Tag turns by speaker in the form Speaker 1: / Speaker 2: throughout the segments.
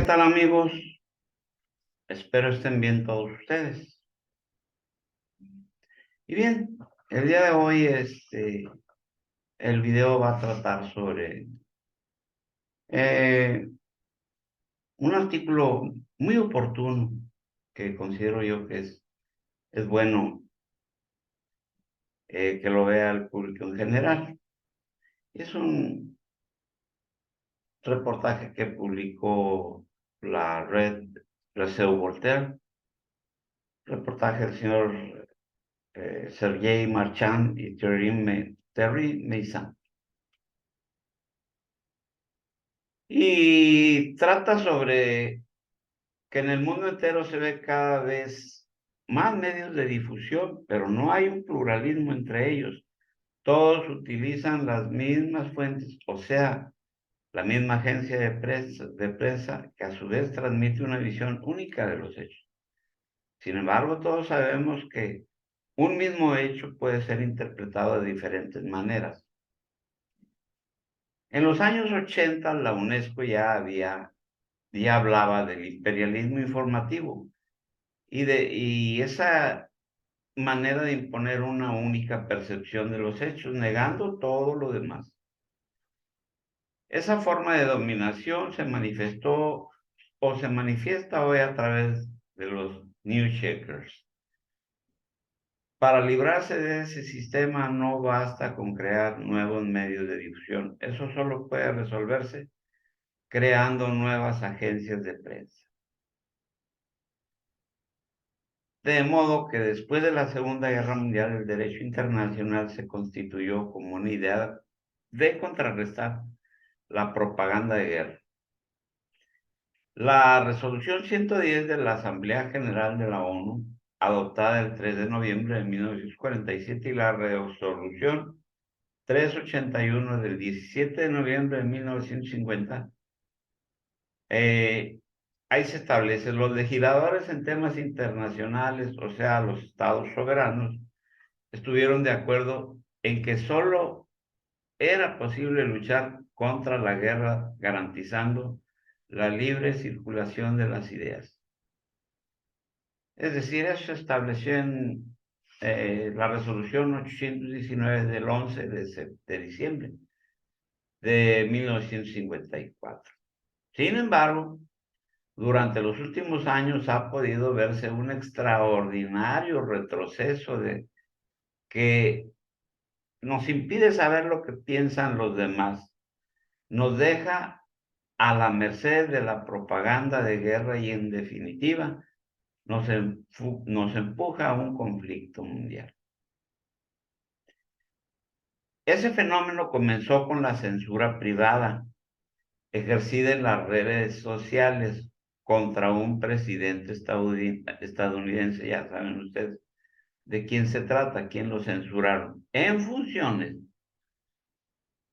Speaker 1: tal, amigos? Espero estén bien todos ustedes. Y bien, el día de hoy el video va a tratar sobre eh, un artículo muy oportuno que considero yo que es bueno que lo vea el público en general. Es un reportaje que publicó la red Receu Voltaire, reportaje del señor Sergei Marchand y Terry Meissan. Y trata sobre que en el mundo entero se ve cada vez más medios de difusión, pero no hay un pluralismo entre ellos. Todos utilizan las mismas fuentes, o sea, la misma agencia de prensa que a su vez transmite una visión única de los hechos. Sin embargo, todos sabemos que un mismo hecho puede ser interpretado de diferentes maneras. En los años 80, la UNESCO ya hablaba del imperialismo informativo y esa manera de imponer una única percepción de los hechos, negando todo lo demás. Esa forma de dominación se manifestó o se manifiesta hoy a través de los news checkers. Para librarse de ese sistema no basta con crear nuevos medios de difusión. Eso solo puede resolverse creando nuevas agencias de prensa. De modo que después de la Segunda Guerra Mundial, el derecho internacional se constituyó como una idea de contrarrestar la propaganda de guerra. La resolución 110 de la Asamblea General de la ONU, adoptada el 3 de noviembre de 1947, y la resolución 381 del 17 de noviembre de 1950, ahí se establece, los legisladores en temas internacionales, o sea, los estados soberanos, estuvieron de acuerdo en que solo era posible luchar contra la guerra garantizando la libre circulación de las ideas. Es decir, eso se estableció en la resolución 819 del 11 de diciembre de 1954. Sin embargo, durante los últimos años ha podido verse un extraordinario retroceso que nos impide saber lo que piensan los demás, nos deja a la merced de la propaganda de guerra y, en definitiva, nos empuja a un conflicto mundial. Ese fenómeno comenzó con la censura privada ejercida en las redes sociales contra un presidente estadounidense, ya saben ustedes de quién se trata, quién lo censuraron, en funciones.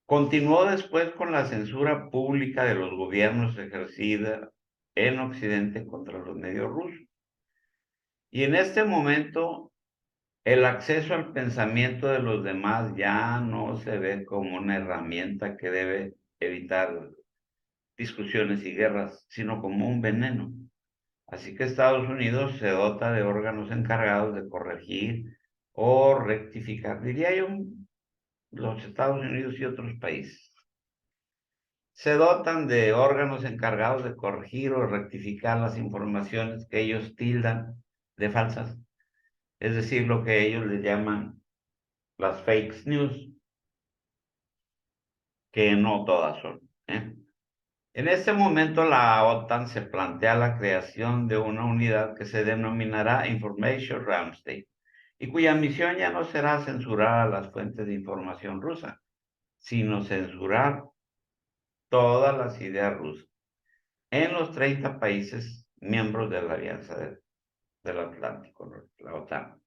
Speaker 1: Continuó después con la censura pública de los gobiernos ejercida en Occidente contra los medios rusos. Y en este momento, el acceso al pensamiento de los demás ya no se ve como una herramienta que debe evitar discusiones y guerras, sino como un veneno. Así que Estados Unidos se dota de órganos encargados de corregir o rectificar, diría yo, los Estados Unidos y otros países. Se dotan de órganos encargados de corregir o rectificar las informaciones que ellos tildan de falsas, es decir, lo que ellos le llaman las fake news, que no todas son, ¿eh? En este momento la OTAN se plantea la creación de una unidad que se denominará Information Ramsey y cuya misión ya no será censurar a las fuentes de información rusa, sino censurar todas las ideas rusas en los 30 países miembros de la Alianza del Atlántico, la OTAN.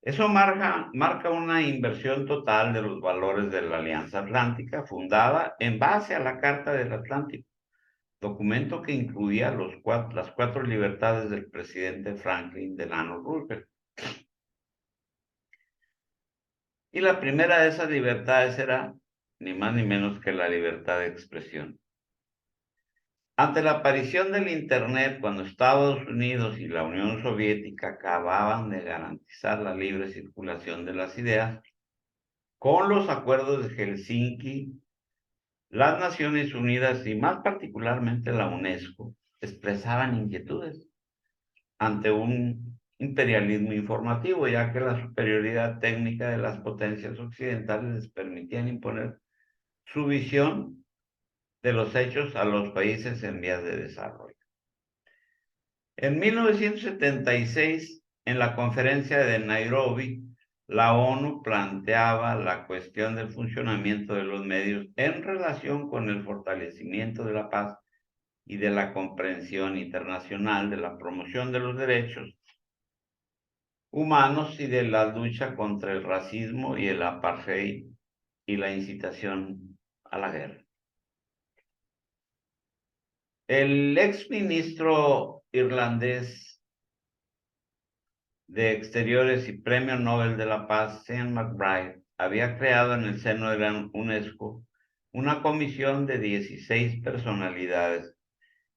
Speaker 1: Eso marca una inversión total de los valores de la Alianza Atlántica, fundada en base a la Carta del Atlántico, documento que incluía las cuatro libertades del presidente Franklin Delano Roosevelt. Y la primera de esas libertades era ni más ni menos que la libertad de expresión. Ante la aparición del Internet, cuando Estados Unidos y la Unión Soviética acababan de garantizar la libre circulación de las ideas, con los acuerdos de Helsinki, las Naciones Unidas y más particularmente la UNESCO expresaban inquietudes ante un imperialismo informativo, ya que la superioridad técnica de las potencias occidentales les permitían imponer su visión de los hechos a los países en vías de desarrollo. En 1976, en la conferencia de Nairobi, la ONU planteaba la cuestión del funcionamiento de los medios en relación con el fortalecimiento de la paz y de la comprensión internacional de la promoción de los derechos humanos y de la lucha contra el racismo y el apartheid y la incitación a la guerra. El exministro irlandés de Exteriores y Premio Nobel de la Paz, Sean McBride, había creado en el seno de la UNESCO una comisión de 16 personalidades.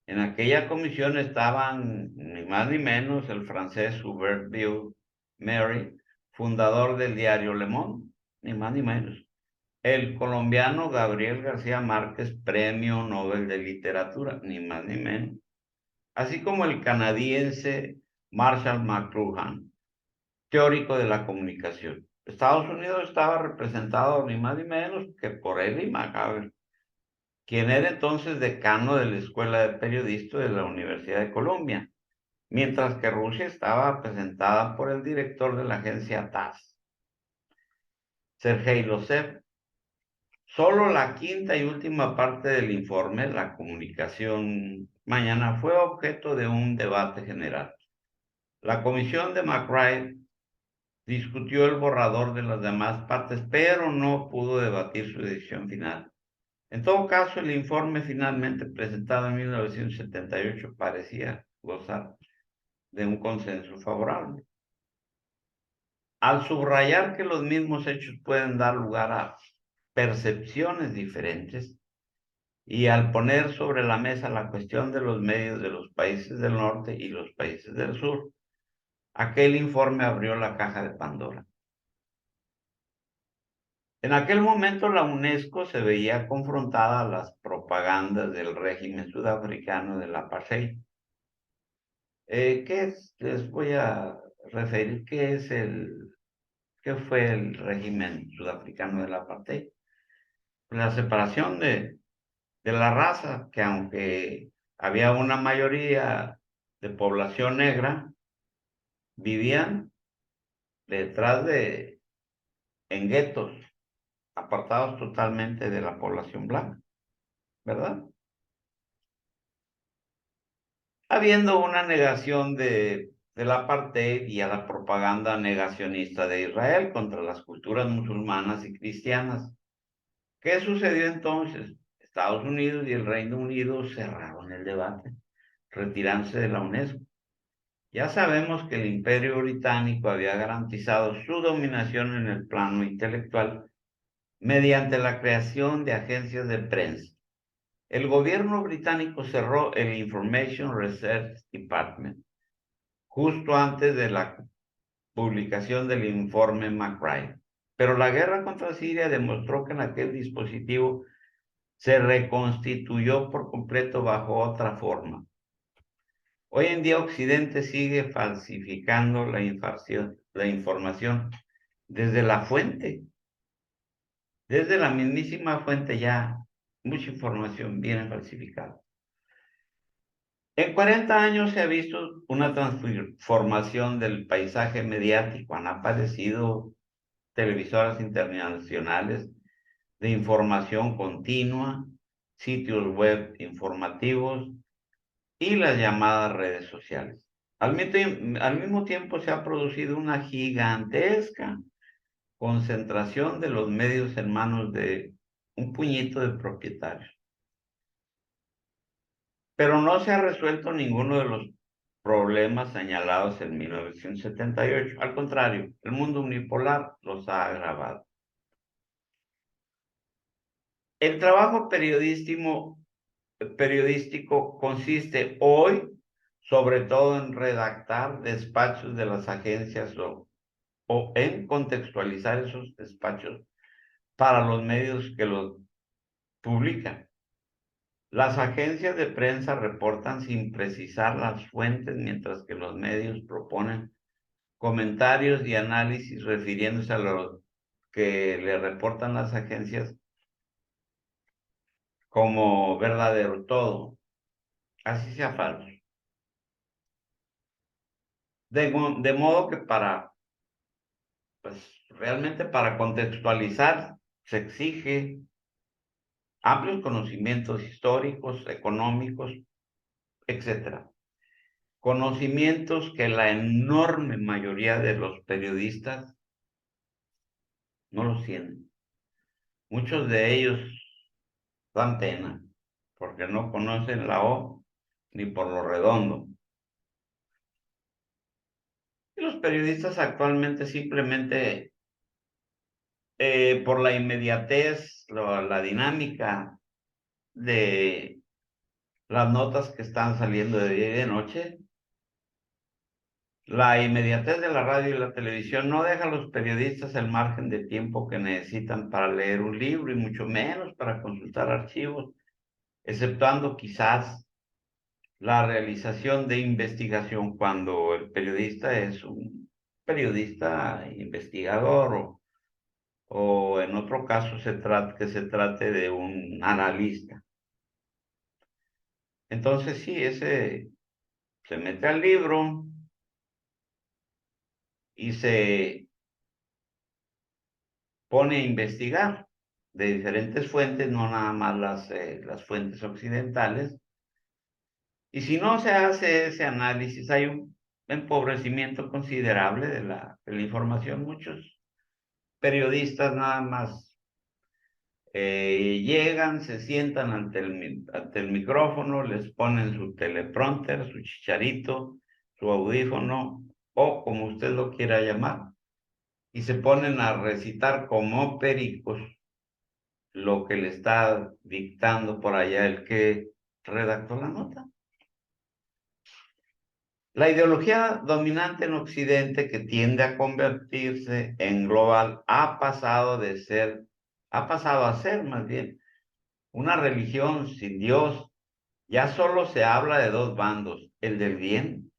Speaker 1: En aquella comisión estaban ni más ni menos el francés Hubert Bill-Mary, fundador del diario Le Monde, ni más ni menos. El colombiano Gabriel García Márquez, Premio Nobel de Literatura, ni más ni menos. Así como el canadiense Marshall McLuhan, teórico de la comunicación. Estados Unidos estaba representado ni más ni menos que por Elie McGavin, quien era entonces decano de la Escuela de Periodistas de la Universidad de Columbia, mientras que Rusia estaba representada por el director de la agencia TASS, Sergei Losev. Solo la quinta y última parte del informe, la comunicación mañana, fue objeto de un debate general. La comisión de McBride discutió el borrador de las demás partes, pero no pudo debatir su decisión final. En todo caso, el informe finalmente presentado en 1978 parecía gozar de un consenso favorable. Al subrayar que los mismos hechos pueden dar lugar a percepciones diferentes y al poner sobre la mesa la cuestión de los medios de los países del norte y los países del sur, aquel informe abrió la caja de Pandora. En aquel momento la UNESCO se veía confrontada a las propagandas del régimen sudafricano del apartheid. Les voy a referir qué fue el régimen sudafricano del apartheid. La separación de la raza, que aunque había una mayoría de población negra, vivían detrás en guetos, apartados totalmente de la población blanca, ¿verdad? Habiendo una negación del apartheid y a la propaganda negacionista de Israel contra las culturas musulmanas y cristianas. ¿Qué sucedió entonces? Estados Unidos y el Reino Unido cerraron el debate, retirándose de la UNESCO. Ya sabemos que el Imperio Británico había garantizado su dominación en el plano intelectual mediante la creación de agencias de prensa. El gobierno británico cerró el Information Research Department justo antes de la publicación del informe McBride. Pero la guerra contra Siria demostró que en aquel dispositivo se reconstituyó por completo bajo otra forma. Hoy en día Occidente sigue falsificando la información desde la fuente. Desde la mismísima fuente ya mucha información viene falsificada. En 40 años se ha visto una transformación del paisaje mediático. Han aparecido televisoras internacionales de información continua, sitios web informativos y las llamadas redes sociales. Al mismo tiempo se ha producido una gigantesca concentración de los medios en manos de un puñito de propietarios. Pero no se ha resuelto ninguno de los problemas señalados en 1978. Al contrario, el mundo unipolar los ha agravado. El trabajo periodístico periodístico consiste hoy sobre todo en redactar despachos de las agencias o en contextualizar esos despachos para los medios que los publican. Las agencias de prensa reportan sin precisar las fuentes, mientras que los medios proponen comentarios y análisis refiriéndose a lo que le reportan las agencias como verdadero todo, así sea falso. De modo que pues realmente para contextualizar se exige amplios conocimientos históricos, económicos, etcétera. Conocimientos que la enorme mayoría de los periodistas no los tienen. Muchos de ellos dan pena porque no conocen la O ni por lo redondo. Y los periodistas actualmente simplemente por la inmediatez, la dinámica de las notas que están saliendo de día y de noche, la inmediatez de la radio y la televisión no deja a los periodistas el margen de tiempo que necesitan para leer un libro y mucho menos para consultar archivos, exceptuando quizás la realización de investigación cuando el periodista es un periodista investigador o en otro caso que se trate de un analista. Entonces sí, ese se mete al libro y se pone a investigar de diferentes fuentes, no nada más las fuentes occidentales. Y si no se hace ese análisis, hay un empobrecimiento considerable de la información. Muchos periodistas nada más llegan, se sientan ante el micrófono, les ponen su teleprompter, su chicharito, su audífono, o como usted lo quiera llamar, y se ponen a recitar como pericos lo que le está dictando por allá el que redactó la nota. La ideología dominante en Occidente, que tiende a convertirse en global, ha pasado a ser más bien una religión sin Dios. Ya solo se habla de dos bandos, el del bien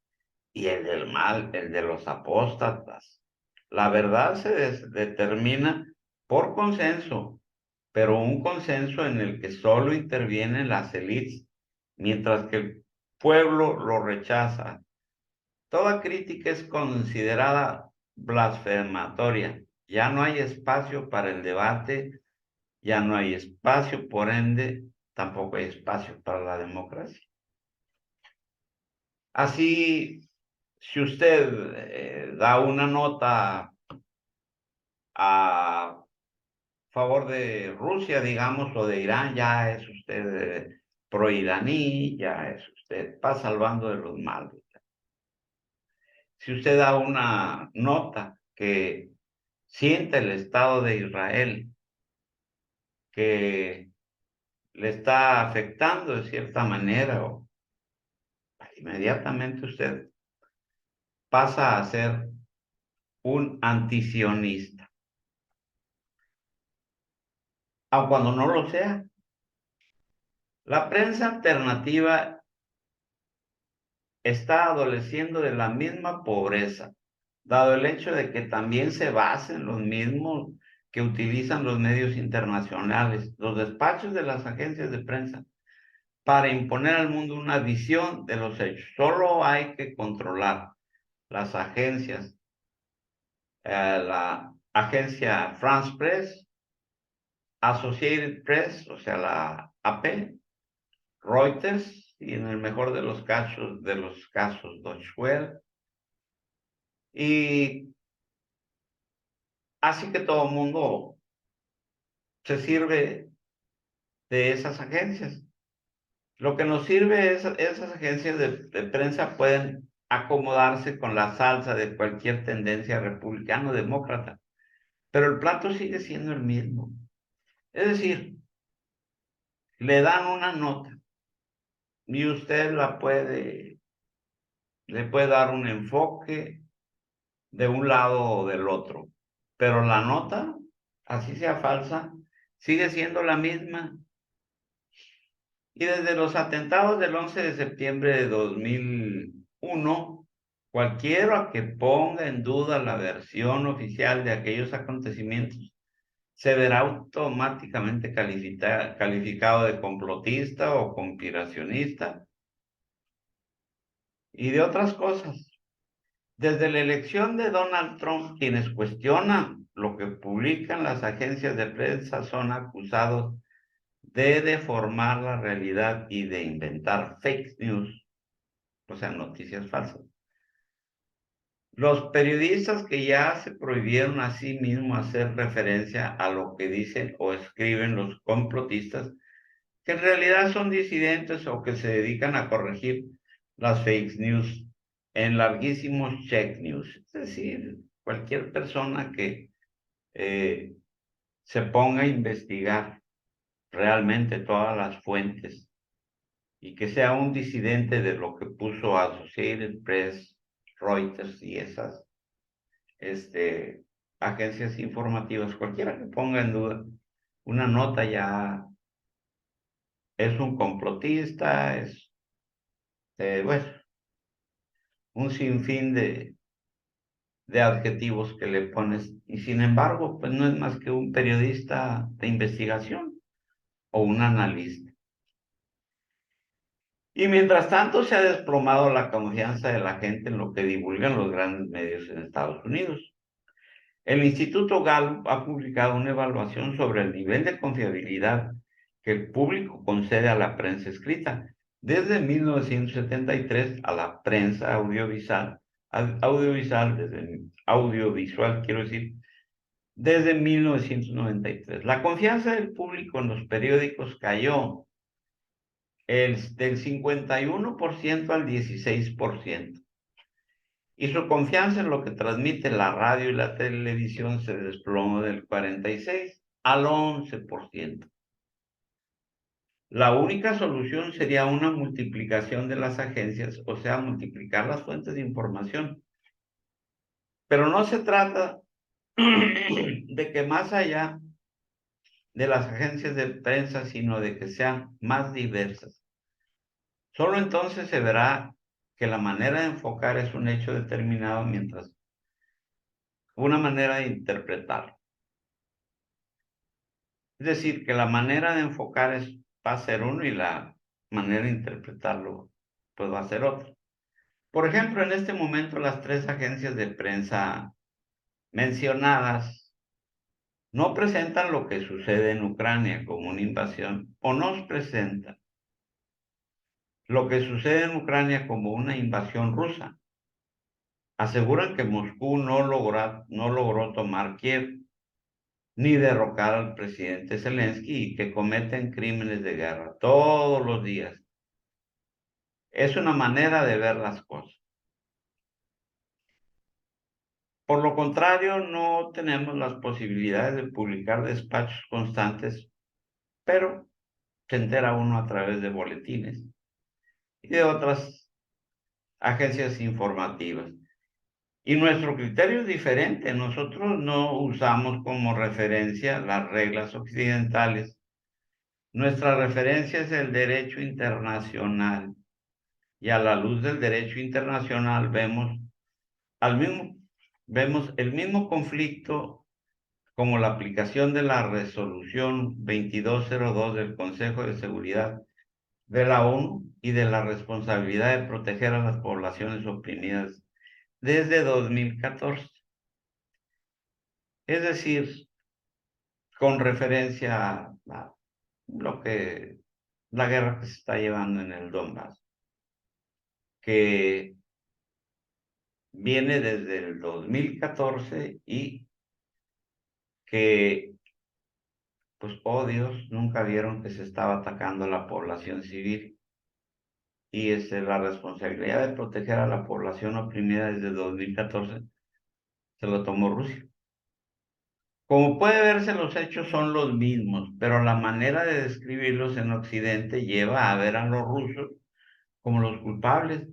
Speaker 1: y el del mal, el de los apóstatas. La verdad se determina por consenso, pero un consenso en el que solo intervienen las élites, mientras que el pueblo lo rechaza. Toda crítica es considerada blasfematoria. Ya no hay espacio para el debate, ya no hay espacio, por ende, tampoco hay espacio para la democracia. Así, si usted da una nota a favor de Rusia, digamos, o de Irán, ya es usted pro-iraní, ya es usted, pasa al bando de los malos. Si usted da una nota que siente el Estado de Israel, que le está afectando de cierta manera, inmediatamente usted pasa a ser un antisionista, aun cuando no lo sea. La prensa alternativa está adoleciendo de la misma pobreza, dado el hecho de que también se basa en los mismos que utilizan los medios internacionales, los despachos de las agencias de prensa, para imponer al mundo una visión de los hechos. Solo hay que controlar las agencias, la agencia France Press, Associated Press, o sea, la AP, Reuters, y en el mejor de los casos, Deutsche Welle, y así que todo el mundo se sirve de esas agencias. Lo que nos sirve es esas agencias de prensa pueden acomodarse con la salsa de cualquier tendencia republicana o demócrata, pero el plato sigue siendo el mismo. Es decir, le dan una nota y usted le puede dar un enfoque de un lado o del otro, pero la nota, así sea falsa, sigue siendo la misma. Y desde los atentados del 11 de septiembre de 2001, cualquiera que ponga en duda la versión oficial de aquellos acontecimientos se verá automáticamente calificado de complotista o conspiracionista y de otras cosas. Desde la elección de Donald Trump, quienes cuestionan lo que publican las agencias de prensa son acusados de deformar la realidad y de inventar fake news, o sea, noticias falsas. Los periodistas que ya se prohibieron a sí mismos hacer referencia a lo que dicen o escriben los complotistas, que en realidad son disidentes o que se dedican a corregir las fake news en larguísimos check news. Es decir, cualquier persona que eh, se ponga a investigar realmente todas las fuentes y que sea un disidente de lo que puso Associated Press, Reuters y esas agencias informativas, cualquiera que ponga en duda una nota ya es un complotista, bueno, un sinfín de adjetivos que le pones, y sin embargo, pues no es más que un periodista de investigación o un analista. Y mientras tanto se ha desplomado la confianza de la gente en lo que divulgan los grandes medios en Estados Unidos. El Instituto Gallup ha publicado una evaluación sobre el nivel de confiabilidad que el público concede a la prensa escrita desde 1973 a la prensa audiovisual, quiero decir, desde 1993. La confianza del público en los periódicos cayó del 51% al 16%. Y su confianza en lo que transmite la radio y la televisión se desplomó del 46 al 11%. La única solución sería una multiplicación de las agencias, o sea, multiplicar las fuentes de información. Pero no se trata de que más allá de las agencias de prensa, sino de que sean más diversas. Solo entonces se verá que la manera de enfocar es un hecho determinado, mientras una manera de interpretarlo. Es decir, que la manera de enfocar va a ser uno y la manera de interpretarlo pues va a ser otro. Por ejemplo, en este momento las tres agencias de prensa mencionadas no presentan lo que sucede en Ucrania como una invasión o nos presentan lo que sucede en Ucrania como una invasión rusa. Aseguran que Moscú no logró tomar Kiev ni derrocar al presidente Zelensky y que cometen crímenes de guerra todos los días. Es una manera de ver las cosas. Por lo contrario, no tenemos las posibilidades de publicar despachos constantes, pero se entera uno a través de boletines y de otras agencias informativas. Y nuestro criterio es diferente. Nosotros no usamos como referencia las reglas occidentales. Nuestra referencia es el derecho internacional. Y a la luz del derecho internacional al mismo, vemos el mismo conflicto como la aplicación de la resolución 2202 del Consejo de Seguridad de la ONU y de la responsabilidad de proteger a las poblaciones oprimidas desde 2014. Es decir, con referencia a lo que la guerra que se está llevando en el Donbass, que viene desde el 2014 y que, pues, oh Dios, nunca vieron que se estaba atacando a la población civil y la responsabilidad de proteger a la población oprimida desde 2014 se lo tomó Rusia. Como puede verse, los hechos son los mismos, pero la manera de describirlos en Occidente lleva a ver a los rusos como los culpables,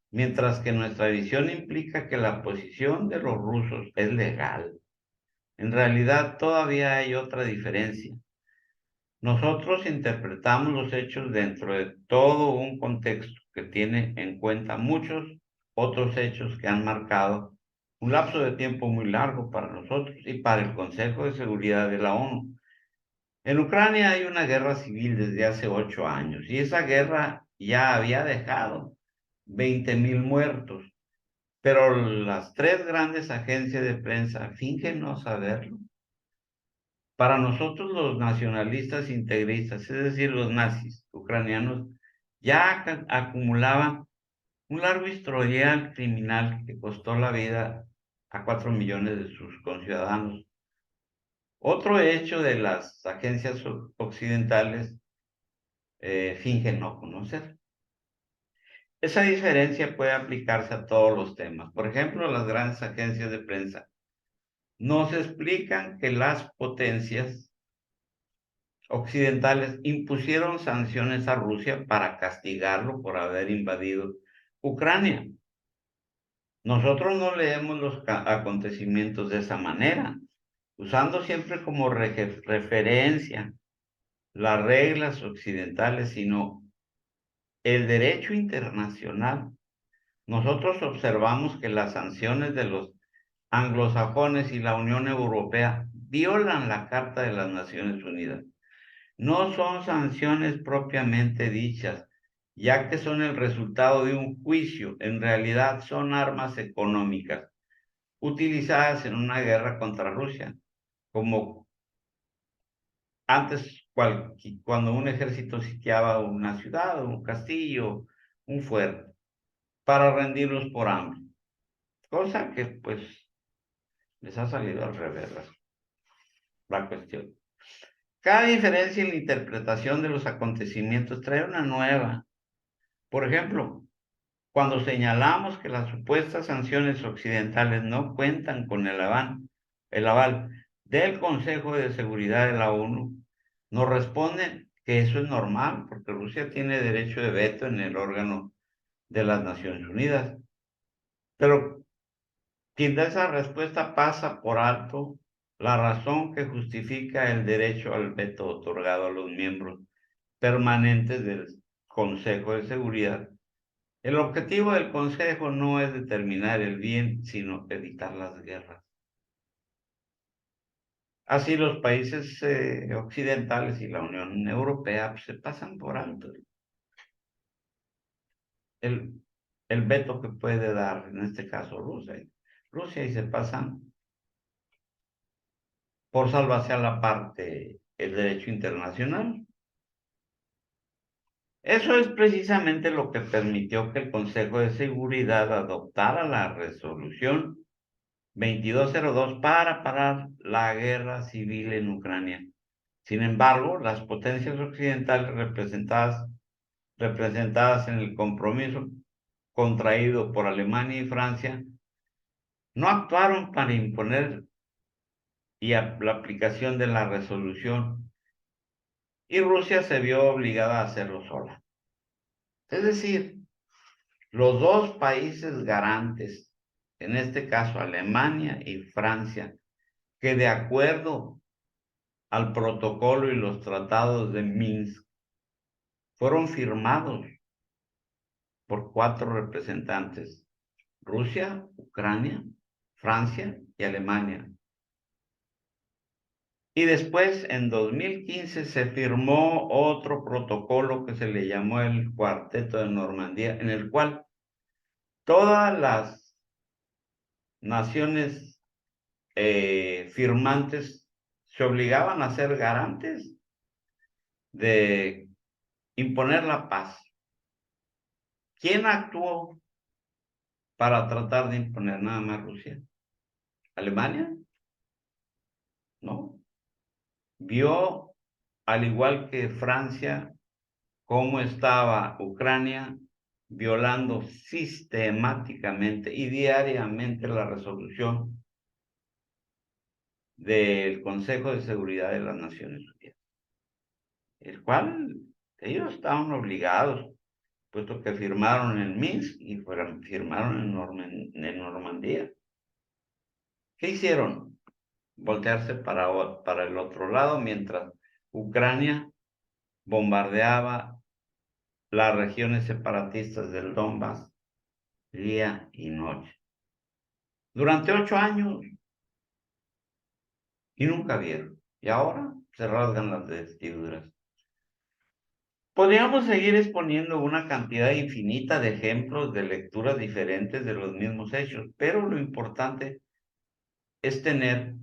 Speaker 1: mientras que nuestra visión implica que la posición de los rusos es legal. En realidad todavía hay otra diferencia. Nosotros interpretamos los hechos dentro de todo un contexto que tiene en cuenta muchos otros hechos que han marcado un lapso de tiempo muy largo para nosotros y para el Consejo de Seguridad de la ONU. En Ucrania hay una guerra civil desde hace 8 años y esa guerra ya había dejado 20,000 muertos, pero las tres grandes agencias de prensa fingen no saberlo. Para nosotros los nacionalistas integristas, es decir, los nazis ucranianos, ya acumulaban un largo historial criminal que costó la vida a 4 millones de sus conciudadanos. Otro hecho de las agencias occidentales fingen no conocer. Esa diferencia puede aplicarse a todos los temas. Por ejemplo, las grandes agencias de prensa nos explican que las potencias occidentales impusieron sanciones a Rusia para castigarlo por haber invadido Ucrania. Nosotros no leemos los acontecimientos de esa manera, usando siempre como referencia las reglas occidentales, sino el derecho internacional. Nosotros observamos que las sanciones de los anglosajones y la Unión Europea violan la Carta de las Naciones Unidas. No son sanciones propiamente dichas, ya que son el resultado de un juicio. En realidad son armas económicas utilizadas en una guerra contra Rusia, como antes cuando un ejército sitiaba una ciudad, un castillo, un fuerte, para rendirlos por hambre, cosa que pues les ha salido al revés la cuestión. Cada diferencia en la interpretación de los acontecimientos trae una nueva. Por ejemplo, cuando señalamos que las supuestas sanciones occidentales no cuentan con el aval del Consejo de Seguridad de la ONU, nos responden que eso es normal porque Rusia tiene derecho de veto en el órgano de las Naciones Unidas. Pero quien da esa respuesta pasa por alto la razón que justifica el derecho al veto otorgado a los miembros permanentes del Consejo de Seguridad. El objetivo del Consejo no es determinar el bien, sino evitar las guerras. Así los países occidentales y la Unión Europea pues, se pasan por alto el, el veto que puede dar, en este caso Rusia y se pasan por salvarse a la parte el derecho internacional. Eso es precisamente lo que permitió que el Consejo de Seguridad adoptara la resolución 2202 para parar la guerra civil en Ucrania. Sin embargo, las potencias occidentales representadas en el compromiso contraído por Alemania y Francia no actuaron para imponer la aplicación de la resolución y Rusia se vio obligada a hacerlo sola. Es decir, los dos países garantes, en este caso Alemania y Francia, que de acuerdo al protocolo y los tratados de Minsk fueron firmados por 4 representantes: Rusia, Ucrania, Francia y Alemania. Y después, en 2015, se firmó otro protocolo que se le llamó el Cuarteto de Normandía, en el cual todas las naciones firmantes se obligaban a ser garantes de imponer la paz. ¿Quién actuó para tratar de imponer nada más Rusia? ¿Alemania? No. Vio, al igual que Francia, cómo estaba Ucrania violando sistemáticamente y diariamente la resolución del Consejo de Seguridad de las Naciones Unidas, el cual ellos estaban obligados puesto que firmaron en Minsk y firmaron en Normandía. ¿Qué hicieron? Voltearse para el otro lado mientras Ucrania bombardeaba las regiones separatistas del Donbass día y noche. Durante 8 años y nunca vieron. Y ahora se rasgan las vestiduras. Podríamos seguir exponiendo una cantidad infinita de ejemplos de lecturas diferentes de los mismos hechos, pero lo importante es tener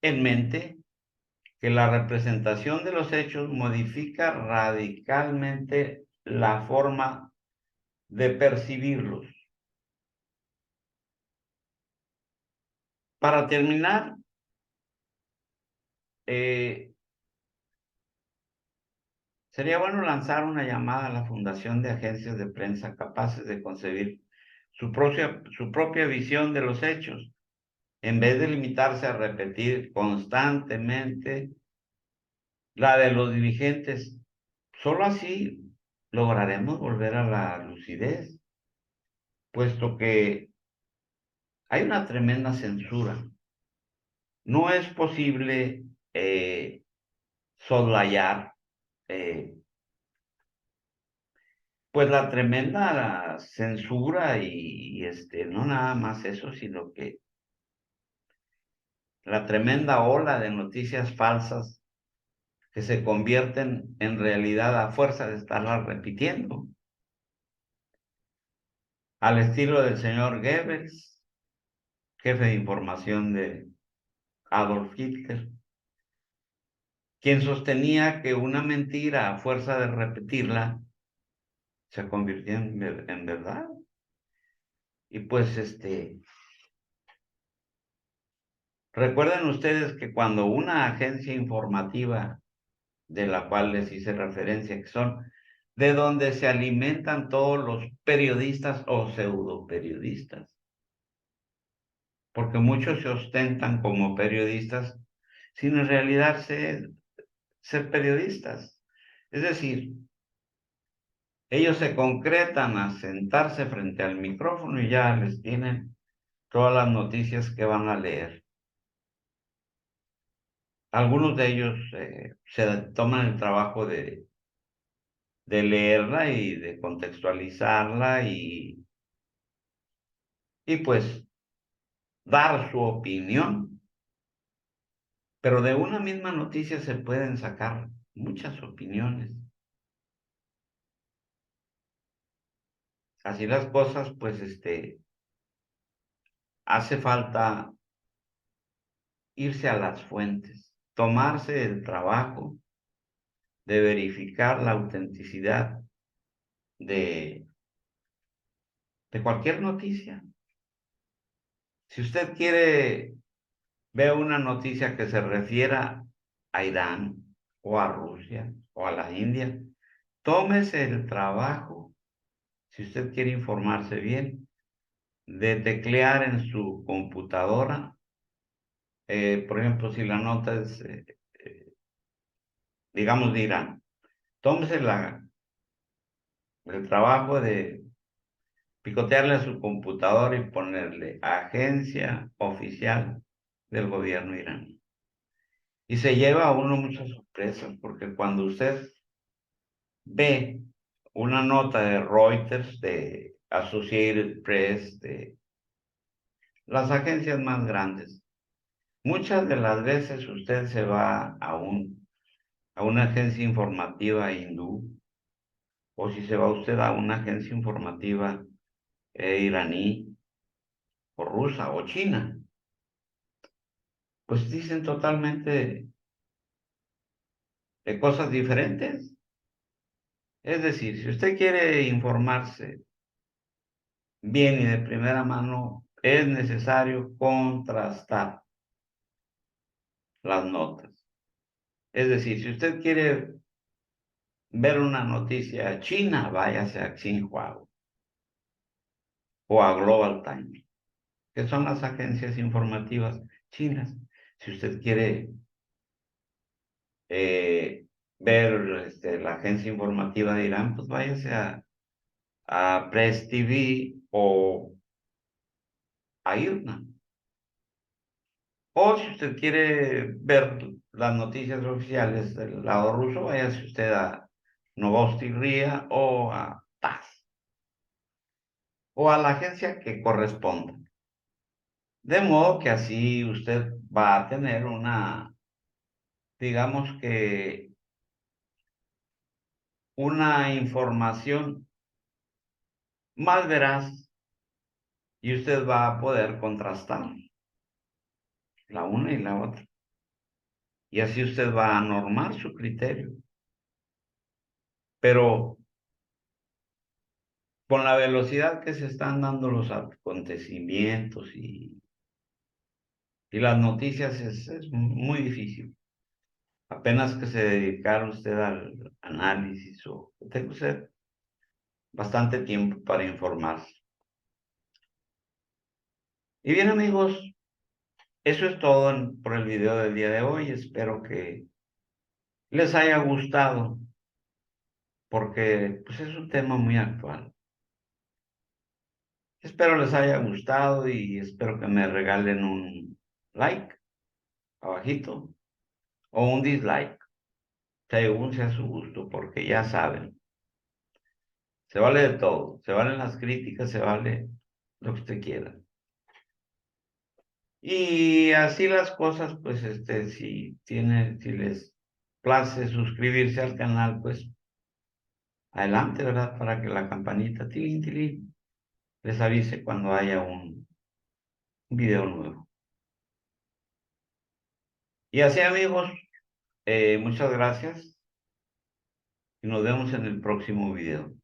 Speaker 1: en mente que la representación de los hechos modifica radicalmente la forma de percibirlos. Para terminar, sería bueno lanzar una llamada a la Fundación de Agencias de Prensa capaces de concebir su propia visión de los hechos, en vez de limitarse a repetir constantemente la de los dirigentes. Solo así lograremos volver a la lucidez, puesto que hay una tremenda censura. No es posible soslayar eh, pues la tremenda censura y no nada más eso, sino que la tremenda ola de noticias falsas que se convierten en realidad a fuerza de estarlas repitiendo, al estilo del señor Goebbels, jefe de información de Adolf Hitler, quien sostenía que una mentira a fuerza de repetirla se convirtió en verdad. Y pues recuerden ustedes que cuando una agencia informativa de la cual les hice referencia, que son de donde se alimentan todos los periodistas o pseudoperiodistas, porque muchos se ostentan como periodistas sin en realidad ser periodistas. Es decir, ellos se concretan a sentarse frente al micrófono y ya les tienen todas las noticias que van a leer. Algunos de ellos se toman el trabajo de leerla y de contextualizarla y pues dar su opinión. Pero de una misma noticia se pueden sacar muchas opiniones. Así las cosas, pues hace falta irse a las fuentes, tomarse el trabajo de verificar la autenticidad de, de cualquier noticia. Si usted quiere ver una noticia que se refiera a Irán o a Rusia o a la India, tómese el trabajo, si usted quiere informarse bien, de teclear en su computadora, por ejemplo, si la nota es, digamos, de Irán, tómese el trabajo de picotearle a su computadora y ponerle agencia oficial del gobierno iraní. Y se lleva a uno muchas sorpresas, porque cuando usted ve una nota de Reuters, de Associated Press, de las agencias más grandes, muchas de las veces usted se va a una agencia informativa hindú, o si se va usted a una agencia informativa iraní, o rusa, o china, pues dicen totalmente de cosas diferentes. Es decir, si usted quiere informarse bien y de primera mano, es necesario contrastar las notas. Es decir, si usted quiere ver una noticia china, váyase a Xinhua o a Global Times, que son las agencias informativas chinas. Si usted quiere ver la agencia informativa de Irán, pues váyase a Press TV o a IRNA. O si usted quiere ver las noticias oficiales del lado ruso, váyase usted a Novosti RIA o a TASS o a la agencia que corresponda. De modo que así usted va a tener digamos que una información más veraz y usted va a poder contrastar la una y la otra. Y así usted va a normar su criterio. Pero con la velocidad que se están dando los acontecimientos y las noticias es muy difícil. Apenas que se dedicara usted al análisis o tenga usted bastante tiempo para informarse. Y bien amigos, eso es todo por el video del día de hoy. Espero que les haya gustado porque pues, es un tema muy actual. Espero les haya gustado y espero que me regalen un like abajito o un dislike, según sea su gusto, porque ya saben, se vale de todo, se valen las críticas, se vale lo que usted quiera. Y así las cosas, pues, si les place suscribirse al canal, pues, adelante, ¿verdad? Para que la campanita, tilín, tilín, les avise cuando haya un video nuevo. Y así, amigos, muchas gracias y nos vemos en el próximo video.